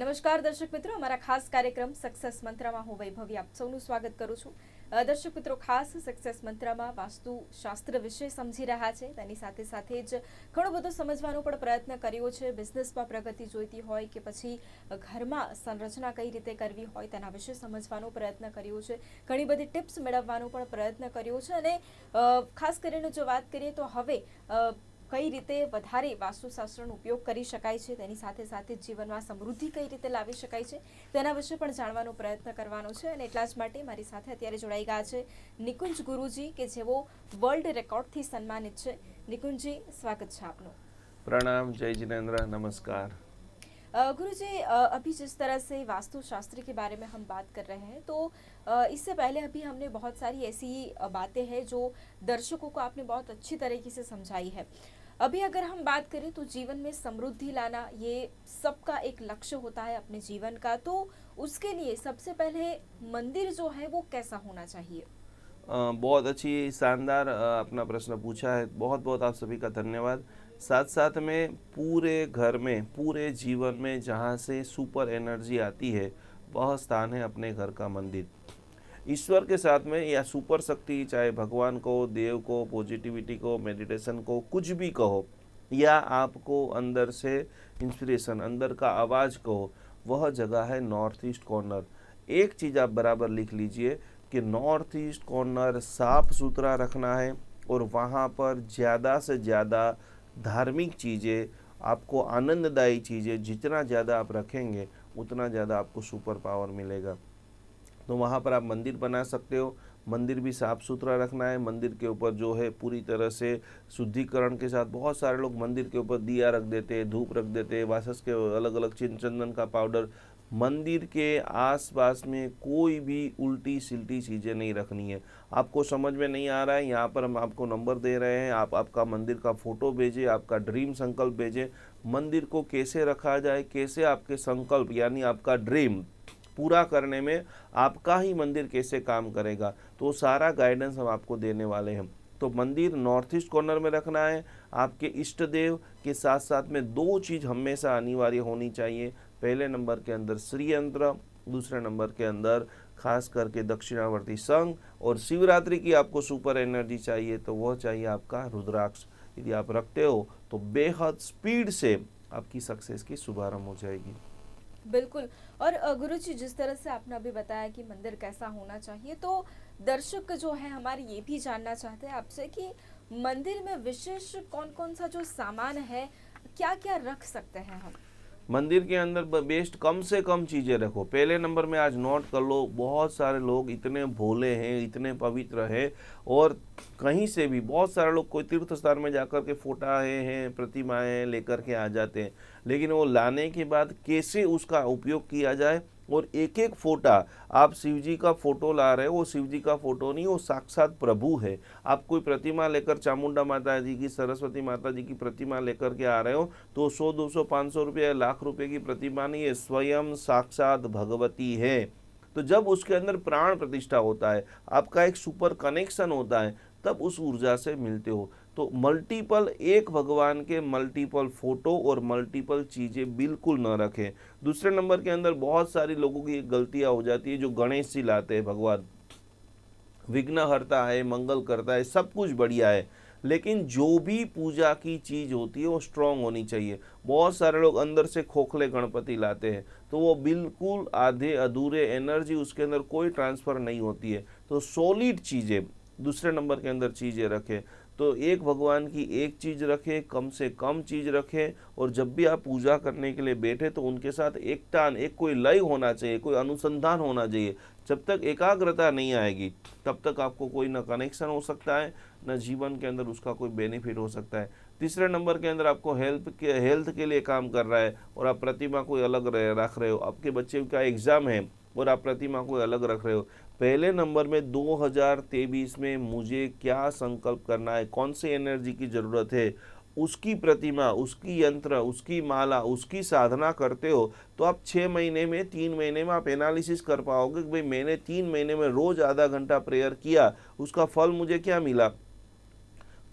નમસ્કાર દર્શક મિત્રો, અમારા ખાસ કાર્યક્રમ સક્સેસ મંત્રમાં હું વૈભવી આપ સૌનું સ્વાગત કરું છું. દર્શક મિત્રો, ખાસ સક્સેસ મંત્રમાં વાસ્તુશાસ્ત્ર વિશે સમજી રહ્યા છે, તેની સાથે સાથે જ ઘણો બધો સમજવાનો પણ પ્રયત્ન કર્યો છે. બિઝનેસમાં પ્રગતિ જોઈતી હોય કે પછી ઘરમાં સંરચના કઈ રીતે કરવી હોય તેના વિશે સમજવાનો પ્રયત્ન કર્યો છે. ઘણી બધી ટિપ્સ મેળવવાનો પણ પ્રયત્ન કર્યો છે અને ખાસ કરીને જો વાત કરીએ તો હવે કઈ રીતે વધારે વાસ્તુશાસ્ત્રનો ઉપયોગ કરી શકાય છે, તેની સાથે સાથે જીવનમાં સમૃદ્ધિ કઈ રીતે લાવી શકાય છે તેના વિશે પણ જાણવાનો પ્રયત્ન કરવાનો છે. અને એટલા જ માટે મારી સાથે અત્યારે જોડાઈ ગયા છે નિકુંજ ગુરુજી, કે જેઓ વર્લ્ડ રેકોર્ડથી સન્માનિત છે. નિકુંજજી, સ્વાગત છે આપનું. प्रणाम, जय जिनेन्द्र, नमस्कार। गुरुजी, अभी जिस तरह से वास्तुशास्त्र के बारे में हम बात कर रहे हैं तो इससे पहले अभी हमने बहुत सारी ऐसी बातें हैं जो दर्शकों को आपने बहुत अच्छी तरीके से समझाई है. अभी अगर हम बात करें तो जीवन में समृद्धि लाना ये सबका एक लक्ष्य होता है अपने जीवन का, तो उसके लिए सबसे पहले मंदिर जो है वो कैसा होना चाहिए? बहुत अच्छी शानदार अपना प्रश्न पूछा है। बहुत बहुत आप सभी का धन्यवाद। साथ साथ में पूरे घर में, पूरे जीवन में जहाँ से सुपर एनर्जी आती है वह स्थान है अपने घर का मंदिर। ईश्वर के साथ में या सुपर शक्ति, चाहे भगवान को, देव को, पॉजिटिविटी को, मेडिटेशन को, कुछ भी कहो, या आपको अंदर से इंस्पिरेशन, अंदर का आवाज़ कहो, वह जगह है नॉर्थ ईस्ट कॉर्नर। एक चीज़ आप बराबर लिख लीजिए कि नॉर्थ ईस्ट कॉर्नर साफ सुथरा रखना है और वहाँ पर ज़्यादा से ज़्यादा धार्मिक चीज़ें, आपको आनंददायी चीज़ें जितना ज़्यादा आप रखेंगे उतना ज़्यादा आपको सुपर पावर मिलेगा। तो वहाँ पर आप मंदिर बना सकते हो। मंदिर भी साफ़ सुथरा रखना है। मंदिर के ऊपर जो है पूरी तरह से शुद्धिकरण के साथ, बहुत सारे लोग मंदिर के ऊपर दिया रख देते हैं, धूप रख देते हैं, वासस के अलग अलग चंदन का पाउडर। मंदिर के आसपास में कोई भी उल्टी सिल्टी चीज़ें नहीं रखनी है। आपको समझ में नहीं आ रहा है, यहाँ पर हम आपको नंबर दे रहे हैं, आप आपका मंदिर का फ़ोटो भेजें, आपका ड्रीम संकल्प भेजें। मंदिर को कैसे रखा जाए, कैसे आपके संकल्प यानी आपका ड्रीम पूरा करने में आपका ही मंदिर कैसे काम करेगा, तो सारा गाइडेंस हम आपको देने वाले हैं। तो मंदिर नॉर्थ ईस्ट कॉर्नर में रखना है। आपके इष्ट देव के साथ साथ में दो चीज़ हमेशा अनिवार्य होनी चाहिए। पहले नंबर के अंदर श्री यंत्र, दूसरे नंबर के अंदर खास करके दक्षिणावर्ती संघ, और शिवरात्रि की आपको सुपर एनर्जी चाहिए तो वह चाहिए आपका रुद्राक्ष। यदि आप रखते हो तो बेहद स्पीड से आपकी सक्सेस की शुभारंभ हो जाएगी। बिल्कुल. और गुरुजी, जिस तरह से आपने अभी बताया कि मंदिर कैसा होना चाहिए, तो दर्शक जो है हमारे ये भी जानना चाहते हैं आपसे कि मंदिर में विशेष कौन कौन सा जो सामान है, क्या क्या रख सकते हैं हम? मंदिर के अंदर बेस्ट कम से कम चीज़ें रखो। पहले नंबर में आज नोट कर लो, बहुत सारे लोग इतने भोले हैं, इतने पवित्र हैं, और कहीं से भी बहुत सारे लोग कोई तीर्थ स्थान में जाकर के फोटा हैं, प्रतिमाएं लेकर के आ जाते हैं, लेकिन वो लाने के बाद कैसे उसका उपयोग किया जाए, और एक एक फोटा, आप शिव जी का फोटो ला रहे हो, वो शिव जी का फोटो नहीं, वो साक्षात प्रभु है। आप कोई प्रतिमा लेकर, चामुंडा माता जी की, सरस्वती माता जी की प्रतिमा लेकर के आ रहे हो, तो 100, 200, 500 रुपये, लाख रुपए की प्रतिमा नहीं है, स्वयं साक्षात भगवती है। तो जब उसके अंदर प्राण प्रतिष्ठा होता है, आपका एक सुपर कनेक्शन होता है, तब उस ऊर्जा से मिलते हो। तो मल्टीपल, एक भगवान के मल्टीपल फोटो और मल्टीपल चीज़ें बिल्कुल न रखें। दूसरे नंबर के अंदर बहुत सारी लोगों की गलतियां हो जाती है, जो गणेश जी लाते हैं। भगवान विघ्न हरता है, मंगल करता है, सब कुछ बढ़िया है, लेकिन जो भी पूजा की चीज़ होती है वो स्ट्रांग होनी चाहिए। बहुत सारे लोग अंदर से खोखले गणपति लाते हैं, तो वो बिल्कुल आधे अधूरे, एनर्जी उसके अंदर कोई ट्रांसफ़र नहीं होती है। तो सॉलिड चीज़ें दूसरे नंबर के अंदर चीज़ें रखें। तो एक भगवान की एक चीज़ रखें, कम से कम चीज़ रखें, और जब भी आप पूजा करने के लिए बैठे तो उनके साथ एक तान, एक कोई लय होना चाहिए, कोई अनुसंधान होना चाहिए। जब तक एकाग्रता नहीं आएगी तब तक आपको कोई न कनेक्शन हो सकता है, न जीवन के अंदर उसका कोई बेनिफिट हो सकता है। तीसरे नंबर के अंदर आपको हेल्थ के लिए काम कर रहा है और आप प्रतिमा कोई अलग रख रहे हो, आपके बच्चे का एग्ज़ाम है और आप प्रतिमा कोई अलग रख रहे हो। पहले नंबर में 2023 में मुझे क्या संकल्प करना है, कौन सी एनर्जी की ज़रूरत है, उसकी प्रतिमा, उसकी यंत्र, उसकी माला, उसकी साधना करते हो, तो आप 6 महीने में, 3 महीने में आप एनालिसिस कर पाओगे कि भाई मैंने 3 महीने में रोज़ आधा घंटा प्रेयर किया, उसका फल मुझे क्या मिला।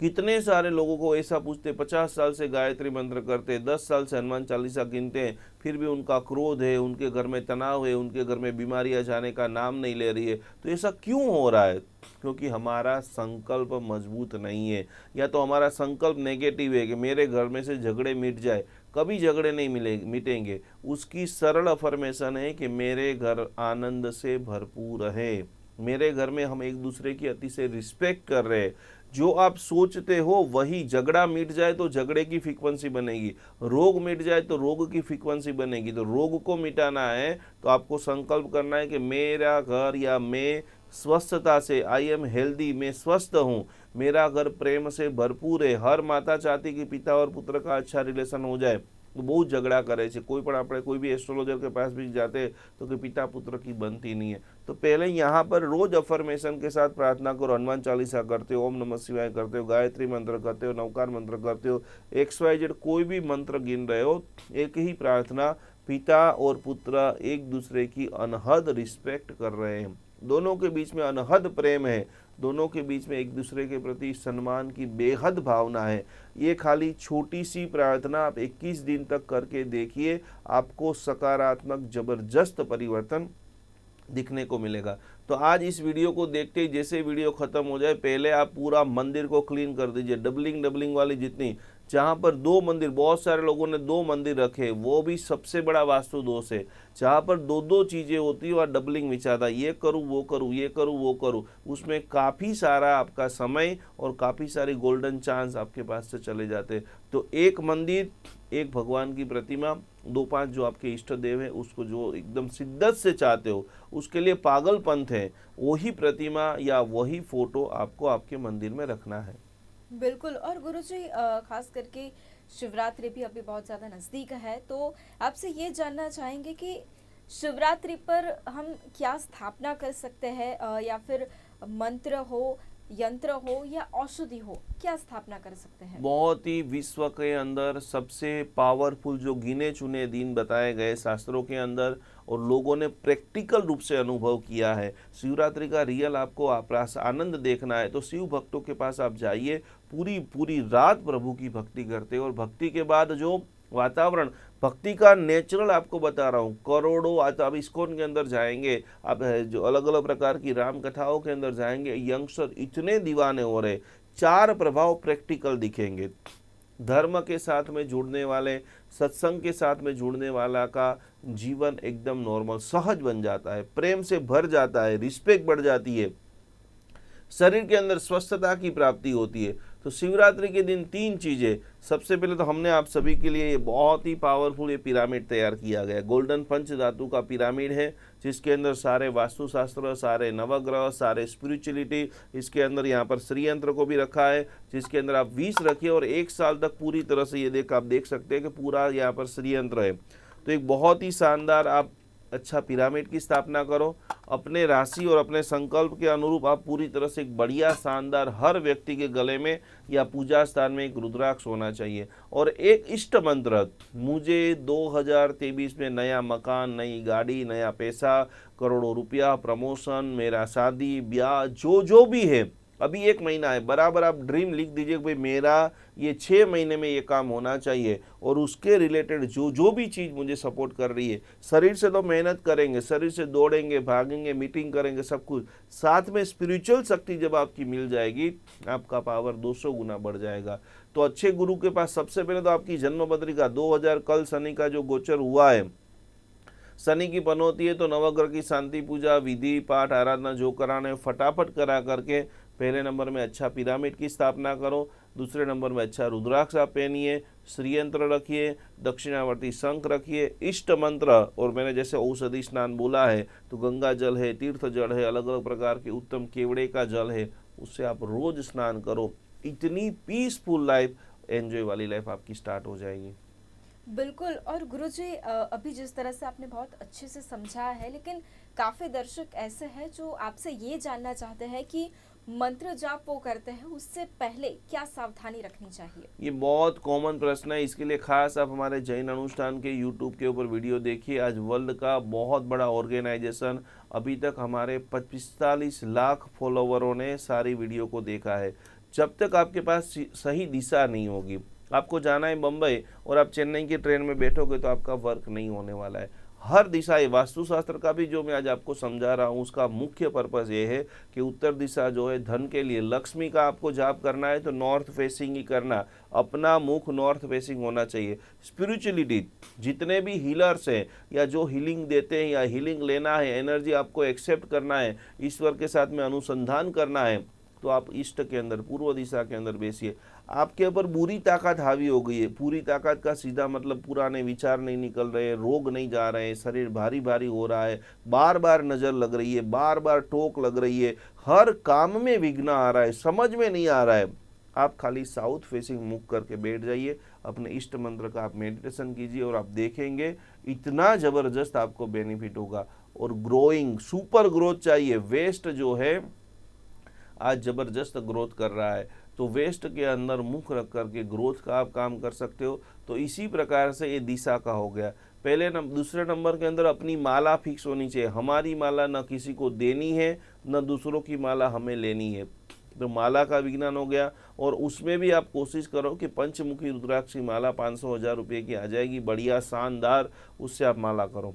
कितने सारे लोगों को ऐसा पूछते 50 साल से गायत्री मंत्र करते, 10 साल से हनुमान चालीसा गिनते हैं, फिर भी उनका क्रोध है, उनके घर में तनाव है, उनके घर में बीमारियां जाने का नाम नहीं ले रही है। तो ऐसा क्यों हो रहा है? क्योंकि हमारा संकल्प मजबूत नहीं है, या तो हमारा संकल्प नेगेटिव है कि मेरे घर में से झगड़े मिट जाए। कभी झगड़े नहीं मिटेंगे। उसकी सरल अफर्मेशन है कि मेरे घर आनंद से भरपूर है, मेरे घर में हम एक दूसरे की अति से रिस्पेक्ट कर रहे हैं। जो आप सोचते हो वही, झगड़ा मिट जाए तो झगड़े की फ्रीक्वेंसी बनेगी, रोग मिट जाए तो रोग की फ्रीक्वेंसी बनेगी। तो रोग को मिटाना है तो आपको संकल्प करना है कि मेरा घर या मैं स्वस्थता से, आई एम हेल्दी, मैं स्वस्थ हूँ, मेरा घर प्रेम से भरपूर है। हर माता चाहती कि पिता और पुत्र का अच्छा रिलेशन हो जाए, तो बहुत झगड़ा करे છે। કોઈ પણ આપણે કોઈ भी एस्ट्रोलॉजर के पास भी जाते तो कि पिता पुत्र की बनती नहीं है। तो पहले यहाँ पर रोज अफर्मेशन के साथ प्रार्थना करो। हनुमान चालीसा करते हो, ओम नमः शिवाय करते हो, गायत्री मंत्र करते हो, नवकार मंत्र करते हो, XYZ कोई भी मंत्र गिन रहे हो, एक ही प्रार्थना, पिता और पुत्र एक दूसरे की अनहद रिस्पेक्ट कर रहे हैं, दोनों के बीच में अनहद प्रेम है, दोनों के बीच में एक दूसरे के प्रति सम्मान की बेहद भावना है। ये खाली छोटी सी प्रार्थना आप 21 दिन तक करके देखिए, आपको सकारात्मक जबरदस्त परिवर्तन दिखने को मिलेगा। तो आज इस वीडियो को देखते ही जैसे वीडियो खत्म हो जाए, पहले आप पूरा मंदिर को क्लीन कर दीजिए। डबलिंग वाली जितनी, जहाँ पर 2 मंदिर, बहुत सारे लोगों ने 2 मंदिर रखे, वो भी सबसे बड़ा वास्तु दोष है। जहाँ पर 2 चीजें होती है वहाँ डबलिंग विचारता, ये करूँ वो करूँ, ये करूँ वो करूँ, उसमें काफ़ी सारा आपका समय और काफ़ी सारी गोल्डन चांस आपके पास से चले जाते। तो एक मंदिर, एक भगवान की प्रतिमा, 2-5 जो आपके इष्ट देव है, उसको जो एकदम शिद्दत से चाहते हो, उसके लिए पागलपंथ है, वही प्रतिमा या वही फोटो आपको आपके मंदिर में रखना है। बिल्कुल। और गुरुजी खास करके शिवरात्रि भी अभी बहुत ज़्यादा नज़दीक है, तो आपसे ये जानना चाहेंगे कि शिवरात्रि पर हम क्या स्थापना कर सकते हैं, या फिर मंत्र हो, यंत्र हो या औषधि हो, क्या स्थापना कर सकते हैं? बहुत ही विश्व के अंदर सबसे पावरफुल जो गिने चुने दिन बताए गए शास्त्रों के अंदर, और लोगों ने प्रैक्टिकल रूप से अनुभव किया है। शिवरात्रि का रियल आपको आनंद देखना है तो शिव भक्तों के पास आप जाइए, पूरी पूरी रात प्रभु की भक्ति करते, और भक्ति के बाद जो वातावरण, भक्ति का नेचुरल आपको बता रहा हूँ, करोड़ों, आज आप इस्कॉन के अंदर जाएंगे, आप जो अलग अलग प्रकार की राम कथाओं के अंदर जाएंगे, यंगस्टर इतने दीवाने हो रहे। 4 प्रभाव प्रैक्टिकल दिखेंगे। धर्म के साथ में जुड़ने वाले, सत्संग के साथ में जुड़ने वाला का जीवन एकदम नॉर्मल सहज बन जाता है, प्रेम से भर जाता है, रिस्पेक्ट बढ़ जाती है, शरीर के अंदर स्वस्थता की प्राप्ति होती है। तो शिवरात्रि के दिन 3 चीज़ें, सबसे पहले तो हमने आप सभी के लिए ये बहुत ही पावरफुल ये पिरामिड तैयार किया गया। गोल्डन पंच धातु का पिरामिड है, जिसके अंदर सारे वास्तुशास्त्र, सारे नवग्रह, सारे स्पिरिचुअलिटी, इसके अंदर यहाँ पर श्री यंत्र को भी रखा है, जिसके अंदर आप 20 रखिए और 1 साल तक पूरी तरह से ये आप देख सकते हैं कि पूरा यहाँ पर श्री यंत्र है। तो एक बहुत ही शानदार आप अच्छा पिरामिड की स्थापना करो। अपने राशि और अपने संकल्प के अनुरूप आप पूरी तरह से एक बढ़िया शानदार, हर व्यक्ति के गले में या पूजा स्थान में एक रुद्राक्ष होना चाहिए। और एक इष्ट मंत्र, मुझे 2023 में नया मकान, नई गाड़ी, नया पैसा, करोड़ों रुपया, प्रमोशन, मेरा शादी ब्याह, जो भी है, अभी 1 महीना है, बराबर आप ड्रीम लिख दीजिए कि भाई मेरा ये 6 महीने में ये काम होना चाहिए, और उसके रिलेटेड जो भी चीज़ मुझे सपोर्ट कर रही है। शरीर से तो मेहनत करेंगे, शरीर से दौड़ेंगे, भागेंगे, मीटिंग करेंगे, सब कुछ, साथ में स्पिरिचुअल शक्ति जब आपकी मिल जाएगी, आपका पावर 200 गुना बढ़ जाएगा। तो अच्छे गुरु के पास सबसे पहले तो आपकी जन्म पत्रिका 2000 कल शनि का जो गोचर हुआ है, शनि की पनौती है, तो नवग्रह की शांति पूजा, विधि पाठ आराधना जो कराने फटाफट करा करके पहले नंबर में अच्छा पिरामिड की स्थापना करो, दूसरे नंबर में अच्छा रुद्राक्ष आप पहनिए, श्रीयंत्र रखिए, दक्षिणावर्ती शंख रखिए, इष्ट मंत्र, और मैंने जैसे औषधि स्नान बोला है तो गंगा जल है, तीर्थ जल है, अलग अलग प्रकार के उत्तम केवड़े का जल है, उससे आप रोज स्नान करो। इतनी पीसफुल लाइफ, एंजॉय वाली लाइफ आपकी स्टार्ट हो जाएगी। बिल्कुल। और गुरुजी अभी जिस तरह से आपने बहुत अच्छे से समझा है, लेकिन काफ़ी दर्शक ऐसे हैं जो आपसे ये जानना चाहते हैं कि मंत्र जाप वो करते हैं, उससे पहले क्या सावधानी रखनी चाहिए? ये बहुत कॉमन प्रश्न है, इसके लिए खास आप हमारे जैन अनुष्ठान के यूट्यूब के ऊपर वीडियो देखिए। आज वर्ल्ड का बहुत बड़ा ऑर्गेनाइजेशन, अभी तक हमारे 45 लाख फॉलोवरों ने सारी वीडियो को देखा है। जब तक आपके पास सही दिशा नहीं होगी। आपको जाना है बम्बई और आप चेन्नई की ट्रेन में बैठोगे तो आपका वर्क नहीं होने वाला है। हर दिशा, ये वास्तुशास्त्र का भी जो मैं आज आपको समझा रहा हूँ उसका मुख्य पर्पस ये है कि उत्तर दिशा जो है धन के लिए, लक्ष्मी का आपको जाप करना है तो नॉर्थ फेसिंग ही करना, अपना मुख नॉर्थ फेसिंग होना चाहिए। स्पिरिचुअलिटी, जितने भी हीलर्स हैं या जो हीलिंग देते हैं या हीलिंग लेना है, एनर्जी आपको एक्सेप्ट करना है, ईश्वर के साथ में अनुसंधान करना है, तो आप ईस्ट के अंदर, पूर्व दिशा के अंदर बैसिए। आपके ऊपर बुरी ताकत हावी हो गई है। पूरी ताकत का सीधा मतलब पुराने विचार नहीं निकल रहे, रोग नहीं जा रहे हैं, शरीर भारी भारी हो रहा है, बार बार नज़र लग रही है, बार बार टोक लग रही है, हर काम में विघ्न आ रहा है, समझ में नहीं आ रहा है। आप खाली साउथ फेसिंग मुख करके बैठ जाइए, अपने इष्ट मंत्र का आप मेडिटेशन कीजिए और आप देखेंगे इतना ज़बरदस्त आपको बेनिफिट होगा। और ग्रोइंग, सुपर ग्रोथ चाहिए। वेस्ट जो है आज ज़बरदस्त ग्रोथ कर रहा है, तो वेस्ट के अंदर मुख रख करके ग्रोथ का आप काम कर सकते हो। तो इसी प्रकार से ये दिशा का हो गया। दूसरे नंबर के अंदर अपनी माला फिक्स होनी चाहिए। हमारी माला न किसी को देनी है, न दूसरों की माला हमें लेनी है। तो माला का विज्ञान हो गया। और उसमें भी आप कोशिश करो कि पंचमुखी रुद्राक्ष की माला 500-1000 रुपये की आ जाएगी, बढ़िया शानदार, उससे आप माला करो।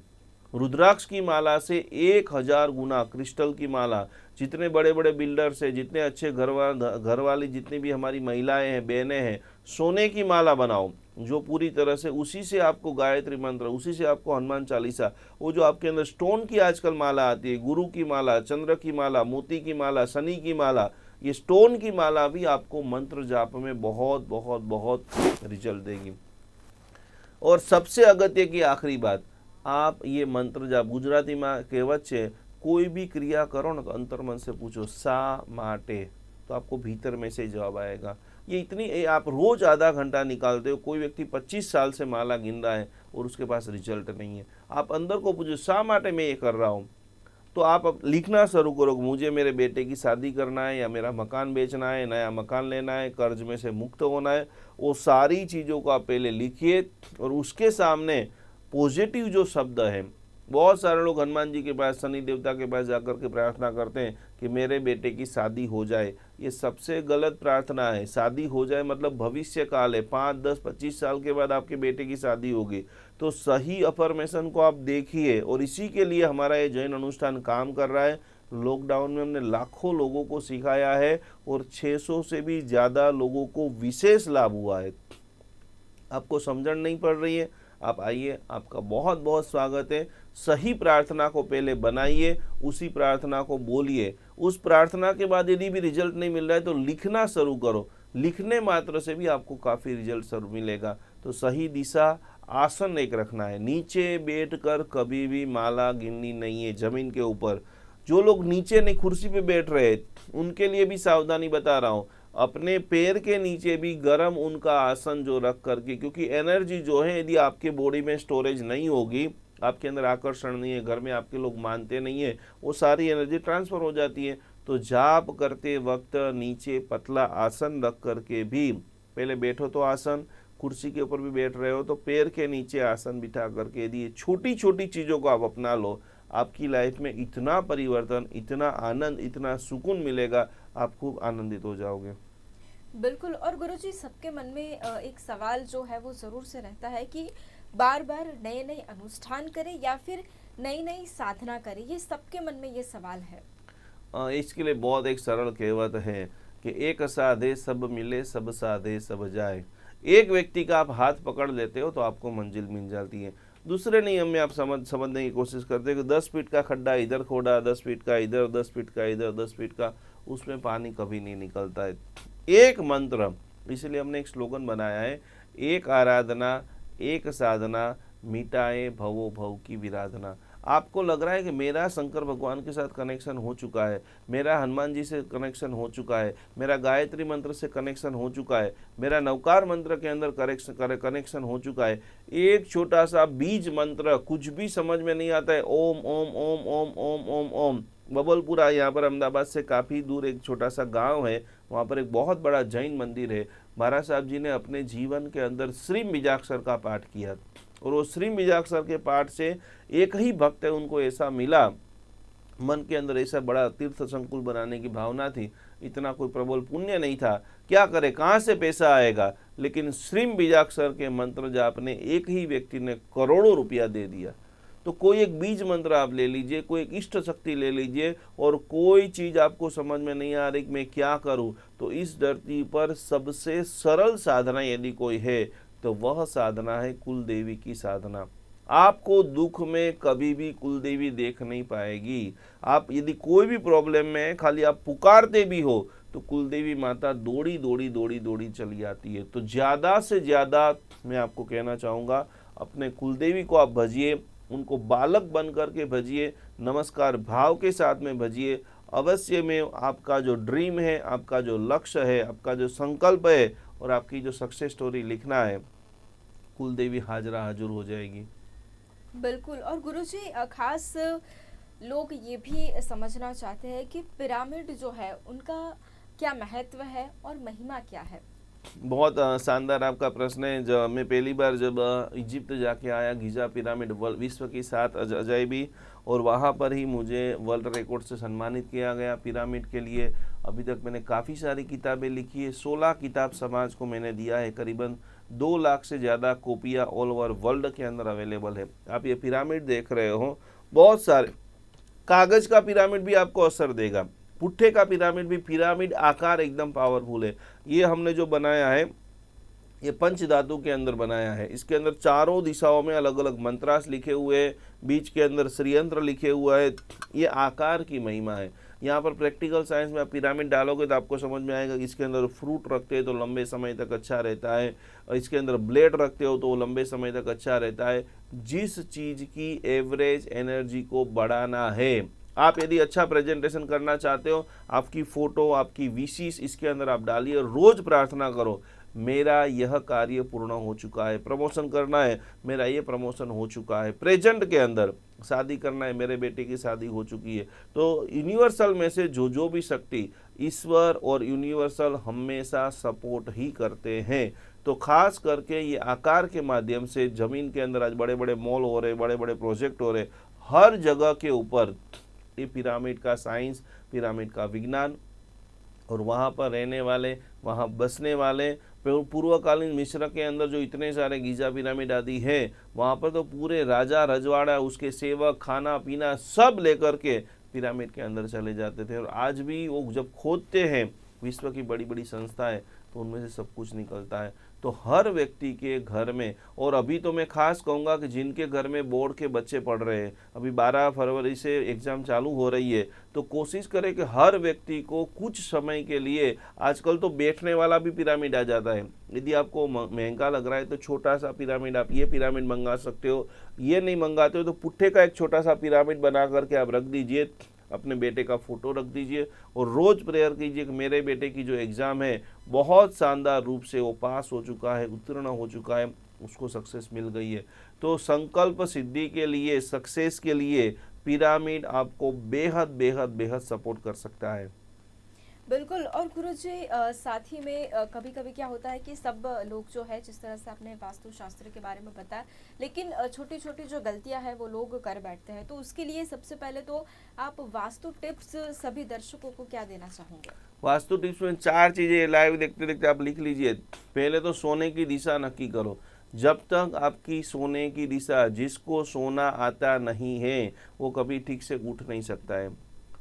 रुद्राक्ष की माला से 1000 गुना क्रिस्टल की माला, जितने बड़े बड़े बिल्डर्स हैं, जितने अच्छे घर वाली जितनी भी हमारी महिलाएं हैं, बहनें हैं, सोने की माला बनाओ जो पूरी तरह से, उसी से आपको गायत्री मंत्र, उसी से आपको हनुमान चालीसा, वो जो आपके अंदर स्टोन की आजकल माला आती है, गुरु की माला, चंद्र की माला, मोती की माला, शनि की माला, ये स्टोन की माला भी आपको मंत्र जाप में बहुत बहुत बहुत रिजल्ट देगी। और सबसे अगत्य की आखिरी बात, आप ये मंत्र जाप, गुजराती में कहेवत है, कोई भी क्रिया करो ना तो अंतर मन से पूछो सा माटे, तो आपको भीतर में से जवाब आएगा। ये आप रोज आधा घंटा निकालते हो, कोई व्यक्ति 25 साल से माला गिन रहा है और उसके पास रिजल्ट नहीं है, आप अंदर को पूछो सा माटे मैं ये कर रहा हूँ, तो आप अब लिखना शुरू करो, मुझे मेरे बेटे की शादी करना है, या मेरा मकान बेचना है, नया मकान लेना है, कर्ज में से मुक्त होना है। वो सारी चीज़ों को आप पहले लिखिए और उसके सामने पॉजिटिव जो शब्द है, बहुत सारे लोग हनुमान जी के पास, शनि देवता के पास जाकर के प्रार्थना करते हैं कि मेरे बेटे की शादी हो जाए। ये सबसे गलत प्रार्थना है। शादी हो जाए मतलब भविष्य काल है, 5, 10, 25 साल के बाद आपके बेटे की शादी होगी। तो सही अफर्मेशन को आप देखिए, और इसी के लिए हमारा ये जैन अनुष्ठान काम कर रहा है। लॉकडाउन में हमने लाखों लोगों को सिखाया है और 600 से भी ज़्यादा लोगों को विशेष लाभ हुआ है। आपको समझण नहीं पड़ रही है, आप आइए, आपका बहुत बहुत स्वागत है। सही प्रार्थना को पहले बनाइए, उसी प्रार्थना को बोलिए। उस प्रार्थना के बाद यदि भी रिजल्ट नहीं मिल रहा है तो लिखना शुरू करो, लिखने मात्र से भी आपको काफ़ी रिजल्ट शुरू मिलेगा। तो सही दिशा, आसन एक रखना है, नीचे बैठकर कभी भी माला गिननी नहीं है, जमीन के ऊपर। जो लोग नीचे नहीं, कुर्सी पे बैठ रहे, उनके लिए भी सावधानी बता रहा हूँ, अपने पैर के नीचे भी गर्म उनका आसन जो रख करके, क्योंकि एनर्जी जो है यदि आपके बॉडी में स्टोरेज नहीं होगी, आपके अंदर आकर्षण नहीं है, घर में आपके लोग मानते नहीं है, वो सारी एनर्जी ट्रांसफ़र हो जाती है। तो जाप करते वक्त नीचे पतला आसन रख करके भी, पहले बैठो तो आसन, कुर्सी के ऊपर भी बैठ रहे हो तो पैर के नीचे आसन बिठा करके यदि छोटी छोटी चीज़ों को आप अपना लो, आपकी लाइफ में इतना परिवर्तन, इतना आनंद, इतना सुकून मिलेगा, आप खूब आनंदित हो जाओगे। बिल्कुल। और गुरुजी, सबके मन में एक सवाल जो है वो ज़रूर से रहता है कि बार बार नए नए अनुष्ठान करें या फिर नई नई साधना करें, ये सबके मन में ये सवाल है। इसके लिए बहुत एक सरल कहावत है कि एक साधे सब मिले, सब साधे सब जाए। एक व्यक्ति का आप हाथ पकड़ लेते हो तो आपको मंजिल मिल जाती है। दूसरे नियम में आप समझने की कोशिश करते हो कि 10 फीट का खड्डा इधर खोदा, 10 फीट का इधर, 10 फीट का इधर, 10 फीट का, उसमें पानी कभी नहीं निकलता है। एक मंत्र, इसलिए हमने एक स्लोगन बनाया है, एक आराधना, एक साधना, मिटाए भवो भव की विराधना। आपको लग रहा है कि मेरा शंकर भगवान के साथ कनेक्शन हो चुका है, मेरा हनुमान जी से कनेक्शन हो चुका है, मेरा गायत्री मंत्र से कनेक्शन हो चुका है, मेरा नवकार मंत्र के अंदर कनेक्शन हो चुका है। एक छोटा सा बीज मंत्र, कुछ भी समझ में नहीं आता है, ओम ओम ओम ओम ओम ओम ओम। बबलपुरा, यहाँ पर अहमदाबाद से काफ़ी दूर एक छोटा सा गांव है, वहाँ पर एक बहुत बड़ा जैन मंदिर है। महाराज साहब जी ने अपने जीवन के अंदर श्री बीजाक्षर का पाठ किया, और वो श्री बीजाक्षर के पाठ से एक ही भक्त है, उनको ऐसा मिला, मन के अंदर ऐसा बड़ा तीर्थ संकुल बनाने की भावना थी, इतना कोई प्रबल पुण्य नहीं था, क्या करे, कहाँ से पैसा आएगा। लेकिन श्रीम बीजाक्षर के मंत्र जाप ने एक ही व्यक्ति ने करोड़ों रुपया दे दिया। तो कोई एक बीज मंत्र आप ले लीजिए, कोई एक इष्ट शक्ति ले लीजिए, और कोई चीज आपको समझ में नहीं आ रही कि मैं क्या करूं, तो इस धरती पर सबसे सरल साधना यदि कोई है तो वह साधना है कुल देवी की साधना। आपको दुख में कभी भी कुल देवी देख नहीं पाएगी। आप यदि कोई भी प्रॉब्लम में है, खाली आप पुकारते भी हो तो कुल देवी माता दौड़ी दौड़ी दौड़ी दौड़ी चली आती है। तो ज़्यादा से ज़्यादा मैं आपको कहना चाहूँगा, अपने कुल देवी को आप भजिए, उनको बालक बन करके भजिए, नमस्कार भाव के साथ में भजिए। अवश्य में आपका जो ड्रीम है, आपका जो लक्ष्य है, आपका जो संकल्प है और आपकी जो सक्सेस स्टोरी लिखना है, कुल देवी हाजरा हजूर हो जाएगी। बिल्कुल। और गुरुजी खास लोग ये भी समझना चाहते हैं कि पिरामिड जो है उनका क्या महत्व है और महिमा क्या है। बहुत शानदार आपका प्रश्न है। जब मैं पहली बार जब इजिप्ट जाके आया, गीजा पिरामिड विश्व की 7 अजायबी, और वहाँ पर ही मुझे वर्ल्ड रिकॉर्ड से सम्मानित किया गया पिरामिड के लिए। अभी तक मैंने काफ़ी सारी किताबें लिखी है, 16 किताब समाज को मैंने दिया है, करीबन 2 लाख से ज़्यादा कॉपियाँ ऑल ओवर वर्ल्ड के अंदर अवेलेबल है। आप ये पिरामिड देख रहे हो, बहुत सारे कागज़ का पिरामिड भी आपको असर देगा, पुट्ठे का पिरामिड भी, पिरामिड आकार एकदम पावरफुल है। ये हमने जो बनाया है ये पंच धातु के अंदर बनाया है। इसके अंदर चारों दिशाओं में अलग अलग मंत्रास लिखे हुए हैं, बीच के अंदर श्रीयंत्र लिखे हुआ है। ये आकार की महिमा है। यहाँ पर प्रैक्टिकल साइंस में आप पिरामिड डालोगे तो आपको समझ में आएगा कि इसके अंदर फ्रूट रखते हैं तो लंबे समय तक अच्छा रहता है, और इसके अंदर ब्लेड रखते हो तो वो लंबे समय तक अच्छा रहता है। जिस चीज़ की एवरेज एनर्जी को बढ़ाना है, आप यदि अच्छा प्रेजेंटेशन करना चाहते हो, आपकी फ़ोटो, आपकी विशेष इसके अंदर आप डालिए, रोज़ प्रार्थना करो, मेरा यह कार्य पूर्ण हो चुका है। प्रमोशन करना है, मेरा ये प्रमोशन हो चुका है। प्रेजेंट के अंदर शादी करना है, मेरे बेटे की शादी हो चुकी है। तो यूनिवर्सल में से जो भी शक्ति, ईश्वर और यूनिवर्सल हमेशा सपोर्ट ही करते हैं। तो खास करके ये आकार के माध्यम से ज़मीन के अंदर आज बड़े बड़े मॉल हो रहे, बड़े बड़े प्रोजेक्ट हो रहे, हर जगह के ऊपर ये पिरामिड का साइंस, पिरामिड का विज्ञान, और वहाँ पर रहने वाले, वहाँ बसने वाले, पूर्वकालीन मिस्र के अंदर जो इतने सारे गीजा पिरामिड आदि हैं, वहाँ पर तो पूरे राजा रजवाड़ा, उसके सेवक, खाना पीना सब लेकर के पिरामिड के अंदर चले जाते थे। और आज भी वो जब खोदते हैं विश्व की बड़ी बड़ी संस्थाएं, तो उनमें से सब कुछ निकलता है। तो हर व्यक्ति के घर में, और अभी तो मैं खास कहूँगा कि जिनके घर में बोर्ड के बच्चे पढ़ रहे हैं, अभी 12 फरवरी से एग्ज़ाम चालू हो रही है, तो कोशिश करें कि हर व्यक्ति को कुछ समय के लिए, आजकल तो बैठने वाला भी पिरामिड आ जाता है। यदि आपको महंगा लग रहा है तो छोटा सा पिरामिड, आप ये पिरामिड मंगा सकते हो। ये नहीं मंगाते हो तो पुट्ठे का एक छोटा सा पिरामिड बना करके आप रख दीजिए, अपने बेटे का फ़ोटो रख दीजिए, और रोज़ प्रेयर कीजिए कि मेरे बेटे की जो एग्ज़ाम है बहुत शानदार रूप से वो पास हो चुका है, उत्तीर्ण हो चुका है, उसको सक्सेस मिल गई है। तो संकल्प सिद्धि के लिए, सक्सेस के लिए पिरामिड आपको बेहद बेहद बेहद सपोर्ट कर सकता है। बिल्कुल। और गुरुजी साथ ही में कभी कभी क्या होता है कि सब लोग जो है, जिस तरह से आपने वास्तुशास्त्र के बारे में बताया, लेकिन छोटी छोटी जो गलतियां हैं वो लोग कर बैठते हैं। तो उसके लिए सबसे पहले तो आप वास्तु टिप्स सभी दर्शकों को क्या देना चाहोगे? वास्तु टिप्स में 4 चीज़ें लाइव देखते देखते आप लिख लीजिए। पहले तो सोने की दिशा नक्की करो। जब तक आपकी सोने की दिशा, जिसको सोना आता नहीं है वो कभी ठीक से उठ नहीं सकता है।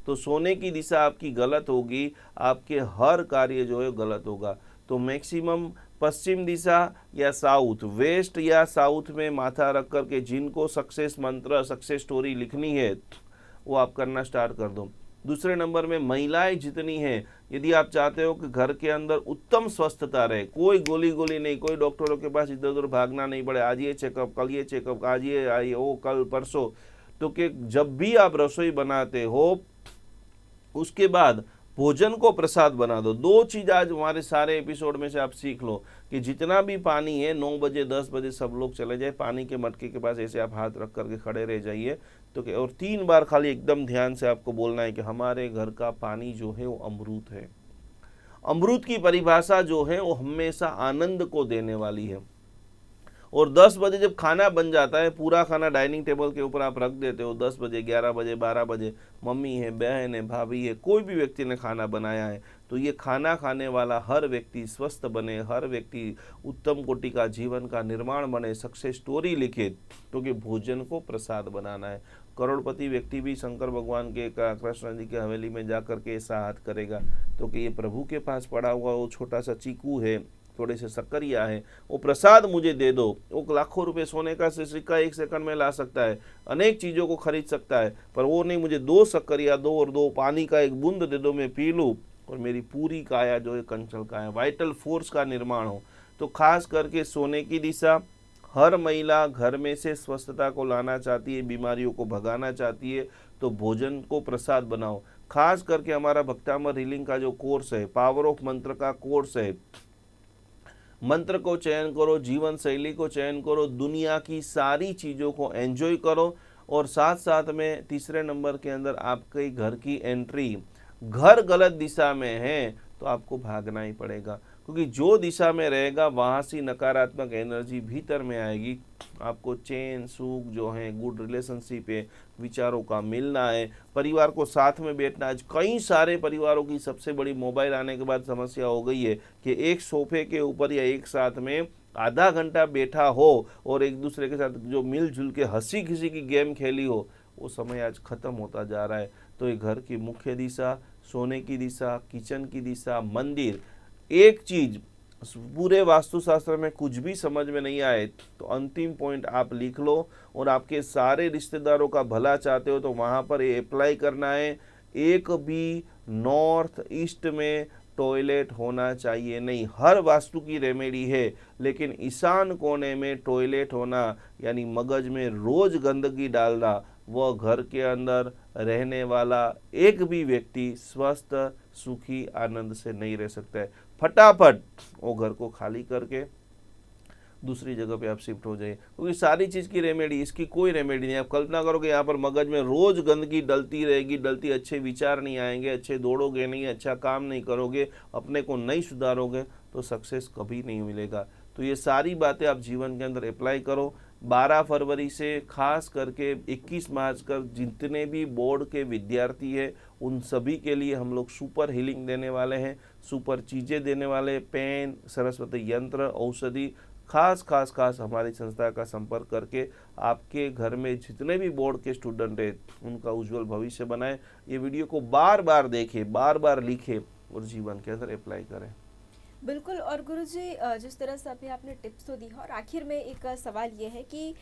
तो सोने की दिशा आपकी गलत होगी, आपके हर कार्य जो है गलत होगा। तो मैक्सिमम पश्चिम दिशा या साउथ, वेस्ट या साउथ में माथा रख कर के जिनको सक्सेस मंत्र, सक्सेस स्टोरी लिखनी है वो आप करना स्टार्ट कर दो। दूसरे नंबर में महिलाएं जितनी हैं, यदि आप चाहते हो कि घर के अंदर उत्तम स्वस्थता रहे, कोई गोली नहीं, कोई डॉक्टरों के पास इधर उधर भागना नहीं पड़े, आज ये चेकअप, कल ये चेकअप, आज ये आई वो, कल परसों, तो कि जब भी आप रसोई बनाते हो उसके बाद भोजन को प्रसाद बना दो। 2 चीज़ आज हमारे सारे एपिसोड में से आप सीख लो कि जितना भी पानी है 9 बजे 10 बजे सब लोग चले जाए, पानी के मटके के पास ऐसे आप हाथ रख करके खड़े रह जाइए। तो और 3 बार खाली एकदम ध्यान से आपको बोलना है कि हमारे घर का पानी जो है वो अमृत है। अमृत की परिभाषा जो है वो हमेशा आनंद को देने वाली है। और 10 बजे जब खाना बन जाता है, पूरा खाना डाइनिंग टेबल के ऊपर आप रख देते हो, 10 बजे, 11 बजे, 12 बजे, मम्मी है, बहन है, भाभी है, कोई भी व्यक्ति ने खाना बनाया है, तो ये खाना खाने वाला हर व्यक्ति स्वस्थ बने, हर व्यक्ति उत्तम कोटि का जीवन का निर्माण बने, सक्सेस स्टोरी लिखे, क्योंकि भोजन को प्रसाद बनाना है। करोड़पति व्यक्ति भी शंकर भगवान के कृष्ण जी की हवेली में जाकर के ऐसा हाथ करेगा, तो कि ये प्रभु के पास पड़ा हुआ वो छोटा सा चीकू है, थोड़े से शक्करिया है, वो प्रसाद मुझे दे दो। वो लाखों रुपए सोने का सिक्का 1 सेकंड में ला सकता है, अनेक चीज़ों को खरीद सकता है, पर वो नहीं, मुझे 2 शक्करिया दो और 2 पानी का एक बूंद दे दो, मैं पी लूँ और मेरी पूरी काया जो है कंचल काया, वाइटल फोर्स का निर्माण हो। तो खास करके सोने की दिशा, हर महिला घर में से स्वस्थता को लाना चाहती है, बीमारियों को भगाना चाहती है, तो भोजन को प्रसाद बनाओ। खास करके हमारा भक्तामर हीलिंग का जो कोर्स है, पावर ऑफ मंत्र का कोर्स है, मंत्र को चयन करो, जीवन शैली को चयन करो, दुनिया की सारी चीज़ों को एंजॉय करो, और साथ साथ में तीसरे नंबर के अंदर आपके घर की एंट्री, घर गलत दिशा में है तो आपको भागना ही पड़ेगा, क्योंकि जो दिशा में रहेगा वहाँ से नकारात्मक एनर्जी भीतर में आएगी। आपको चैन सुख जो है, गुड रिलेशनशिप है, विचारों का मिलना है, परिवार को साथ में बैठना। आज कई सारे परिवारों की सबसे बड़ी मोबाइल आने के बाद समस्या हो गई है कि एक सोफे के ऊपर या एक साथ में आधा घंटा बैठा हो और एक दूसरे के साथ जो मिलजुल के हंसी खिसी की गेम खेली हो, वो समय आज खत्म होता जा रहा है। तो ये घर की मुख्य दिशा, सोने की दिशा, किचन की दिशा, मंदिर, एक चीज पूरे वास्तुशास्त्र में कुछ भी समझ में नहीं आए तो अंतिम पॉइंट आप लिख लो, और आपके सारे रिश्तेदारों का भला चाहते हो तो वहाँ पर ये अप्लाई करना है। एक भी नॉर्थ ईस्ट में टॉयलेट होना चाहिए नहीं। हर वास्तु की रेमेडी है, लेकिन ईशान कोने में टॉयलेट होना, यानी मगज में रोज गंदगी डालना, वह घर के अंदर रहने वाला एक भी व्यक्ति स्वस्थ, सुखी, आनंद से नहीं रह सकता है। फटाफट वो घर को खाली करके दूसरी जगह पे आप शिफ्ट हो जाइए, क्योंकि सारी चीज़ की रेमेडी, इसकी कोई रेमेडी नहीं। आप कल्पना करोगे यहाँ पर मगज में रोज गंदगी डलती रहेगी, डलती, अच्छे विचार नहीं आएंगे, अच्छे दौड़ोगे नहीं, अच्छा काम नहीं करोगे, अपने को नहीं सुधारोगे, तो सक्सेस कभी नहीं मिलेगा। तो ये सारी बातें आप जीवन के अंदर अप्लाई करो। 12 फरवरी से खास करके 21 मार्च तक जितने भी बोर्ड के विद्यार्थी हैं उन सभी के लिए हम लोग सुपर हीलिंग देने वाले हैं, सुपर चीज़ें देने वाले, पेन, सरस्वती यंत्र, औषधि, खास हमारी संस्था का संपर्क करके आपके घर में जितने भी बोर्ड के स्टूडेंट हैं उनका उज्जवल भविष्य बनाए। ये वीडियो को बार बार देखें, बार बार लिखें और जीवन के अंदर अप्लाई करें। बिल्कुल। और गुरुजी, जिस तरह से अभी आपने टिप्स तो दी है, और आखिर में एक सवाल ये है कि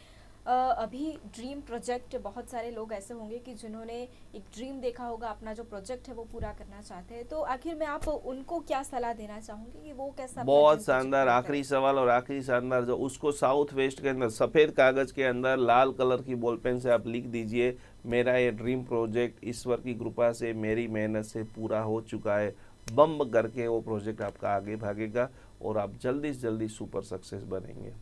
अभी ड्रीम प्रोजेक्ट, बहुत सारे लोग ऐसे होंगे कि जिन्होंने एक ड्रीम देखा होगा, अपना जो प्रोजेक्ट है वो पूरा करना चाहते हैं, तो आखिर में आप उनको क्या सलाह देना चाहोगे कि वो कैसा? बहुत शानदार आखिरी सवाल, और आखिरी शानदार जो उसको साउथ वेस्ट के अंदर सफ़ेद कागज़ के अंदर लाल कलर की बॉल पेन से आप लिख दीजिए, मेरा ये ड्रीम प्रोजेक्ट ईश्वर की कृपा से, मेरी मेहनत से पूरा हो चुका है। बम करके वो प्रोजेक्ट आपका आगे भागेगा और आप जल्दी से जल्दी सुपर सक्सेस बनेंगे।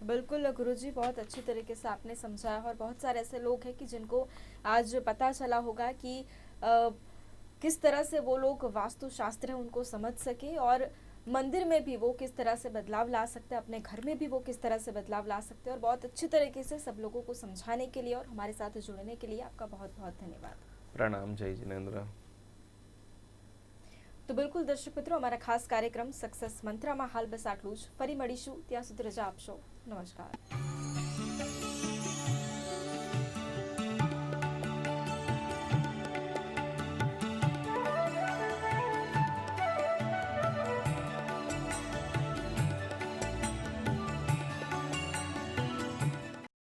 बिल्कुल गुरुजी, बहुत अच्छी तरीके से आपने समझाया, और बहुत सारे ऐसे लोग हैं कि जिनको आज पता चला होगा कि किस तरह से वो लोग वास्तुशास्त्र है उनको समझ सके, और मंदिर में भी वो किस तरह से बदलाव ला सकते हैं, अपने घर में भी वो किस तरह से बदलाव ला सकते हैं। और बहुत अच्छी तरीके से सब लोगों को समझाने के लिए और हमारे साथ जुड़ने के लिए आपका बहुत बहुत धन्यवाद। प्रणाम। जय जिनेन्द्र। તો બિલકુલ દર્શક મિત્રો, અમારા ખાસ કાર્યક્રમ સક્સેસ મંત્રમાં હાલ બસ આટલું જ. ફરી મળીશું, ત્યાં સુધી રજા આપશો. નમસ્કાર.